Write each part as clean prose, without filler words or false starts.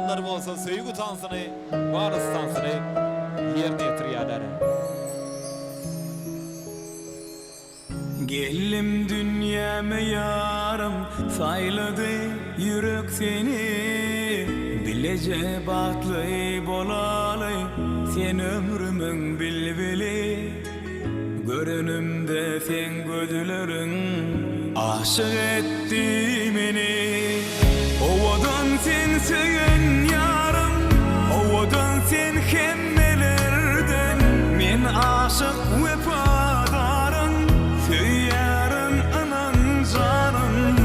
arzuları bolsa söýgü tansyny, barys tansyny ýerine ýetirýärler. Gellim dünyäme yarım, saýlady yürek seni. Bilece bagtly bolaly, sen ömrümün bilbili. Görünümde sen gözleriň aşyk etdi meni. Owadan sen söýen yarım, owadan sen hemmelerden. Men aşyk wefadarym, söýärim anan janym.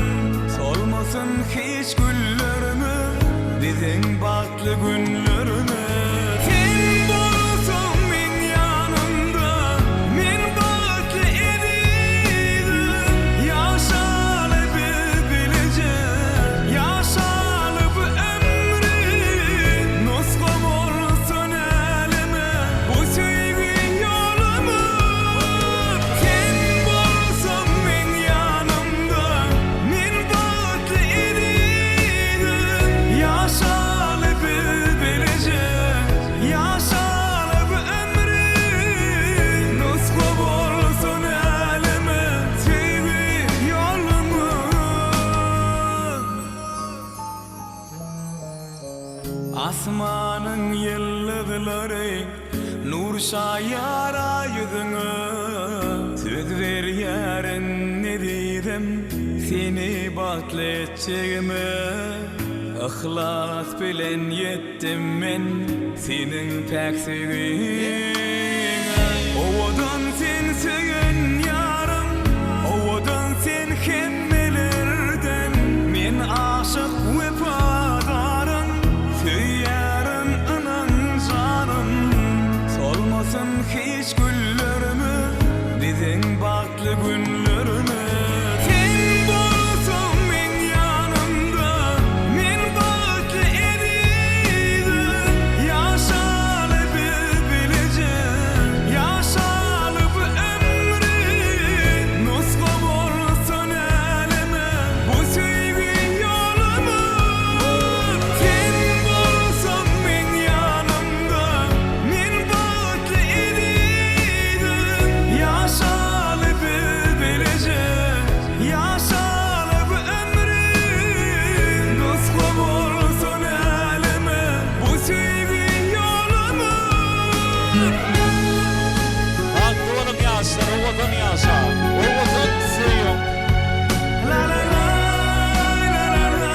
Solmasyn hiç güllerimi, bizin bagtly günlerimi. Asmanın yıldızları nur şayara yüzüne. Söz ver yarın ne dedim seni bagtly etjegime. Ihlas bilen yettim men senin päksügine. Owadan sen söýen yarım, owadan sen hemmelerden. Men aşyk wefadarym, söýärim anan janym. Solmasyn hiç güllerimi, bizin bagtly günlerimi. Sen bolsaň men ýanymda, men bagtly edidim. Ýaşalyp bilejek, ýaşalyp ömrü. Nusga bolsun elime, bu söýgü ýolumy. Sen bolsaň men ýanymda, men bagtly edidim. Ýaşalyp bilejek, ýaşalyp ömrü. Nusga bolsun elime, bu söýgü ýolumy. Haklarım yaşlar, owadyn yaşar, owadyn söýüň. La la la la la la.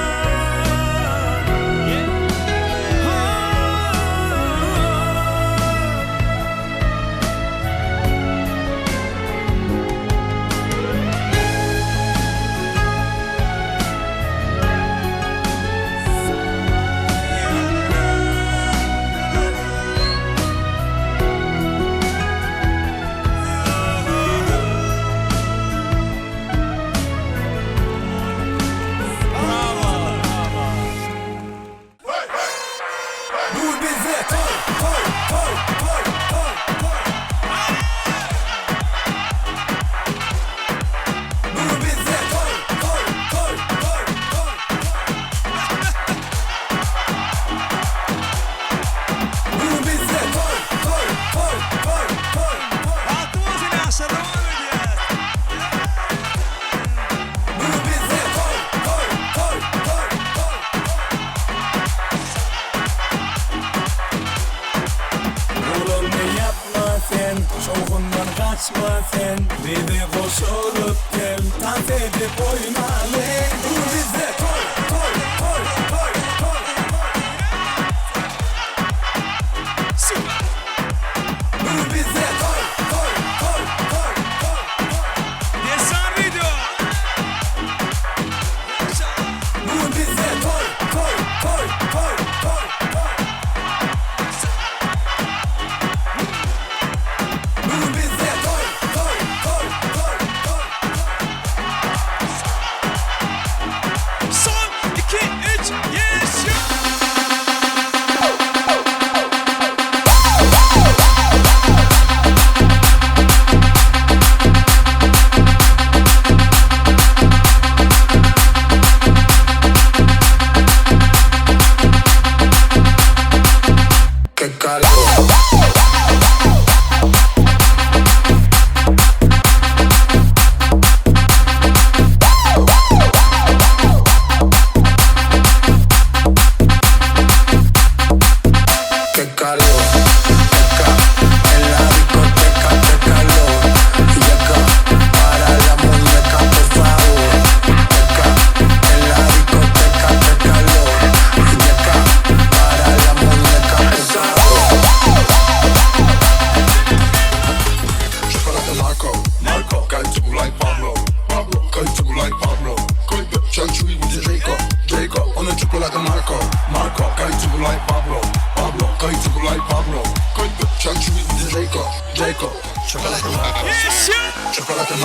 Nur bize toy toy toy toy toy toy. Nur bize toy toy toy toy toy. Nur bize toy toy toy toy toy. Altımızın yaşa devam ediyor. Nur bize toy toy toy toy toy. Oğlum ne yapma sen, şovundan kaçma sen. Bizi koşulup gel, dans edip oynalı. Dur bize toy toy toy toy toy. Süper. Dur bize toy toy toy toy toy. DESSAN VIDEO. Yaşa. Dur bize toy toy toy toy toy toy. Dur bize toy toy toy toy toy. Son 2 Pablo. Chug chewy with the Jacob. On the triple like a Marco. Guy to like Pablo. Guy to like Pablo. Chug chewy with the Jacob. Chocolate Marco. Chocolate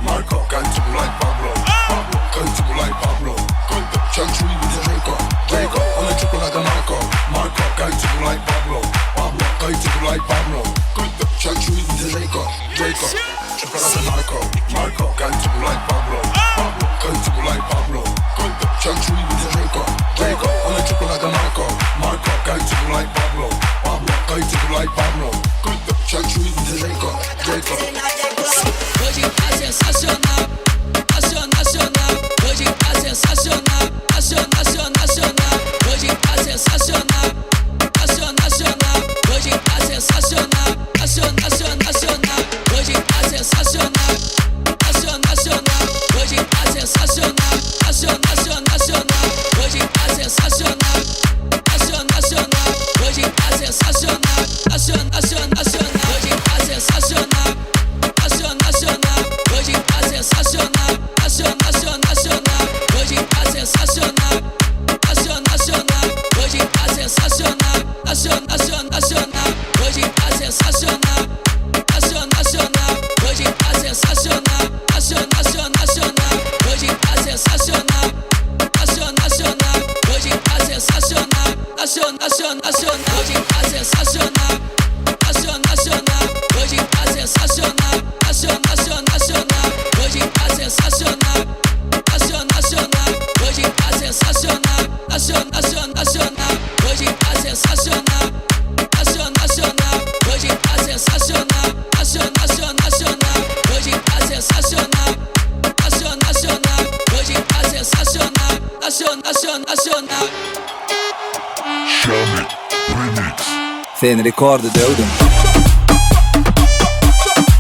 Marco. Guy to like Pablo. Guy to like Pablo. Chug chewy with the Jacob. On the triple like a Marco. Guy to like Pablo. Guy to like Pablo. Chug chewy with the Jacob. Chocolate Marco. Guy to like Pablo. Guy to like Pablo. Chug chewy with the Jacob. On the triple like a Marco. Guy to like Pablo. Guy to like Pablo. Chug chewy with the Jacob. Hoje tá sensacional, nacional. Hoje tá sensacional, nacional. Hoje tá sensacional, nacional. Hoje tá sensacional, nacional. Hoje tá sensacional, nacional. Hoje tá sensacional, nacional. Hoje tá sensacional, nacional. Hoje tá sensacional, nacional. Hoje tá sensacional. Nacional, hoje tá sensacional, nacional, hoje tá sensacional, nacional, hoje tá sensacional, nacional, hoje tá sensacional, nacional, hoje tá sensacional, nacional, hoje tá sensacional, nacional, hoje tá sensacional, nacional, hoje tá sensacional, nacional, hoje tá sensacional. Nacional, hoje tá sensacional, nacional, hoje tá sensacional, nacional, hoje tá sensacional, nacional, hoje tá sensacional, nacional, hoje tá sensacional, nacional, hoje tá sensacional, nacional. Chame Remix. Sen rekordu dövdüm.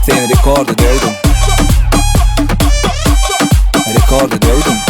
Sen rekordu dövdüm. Rekordu dövdüm.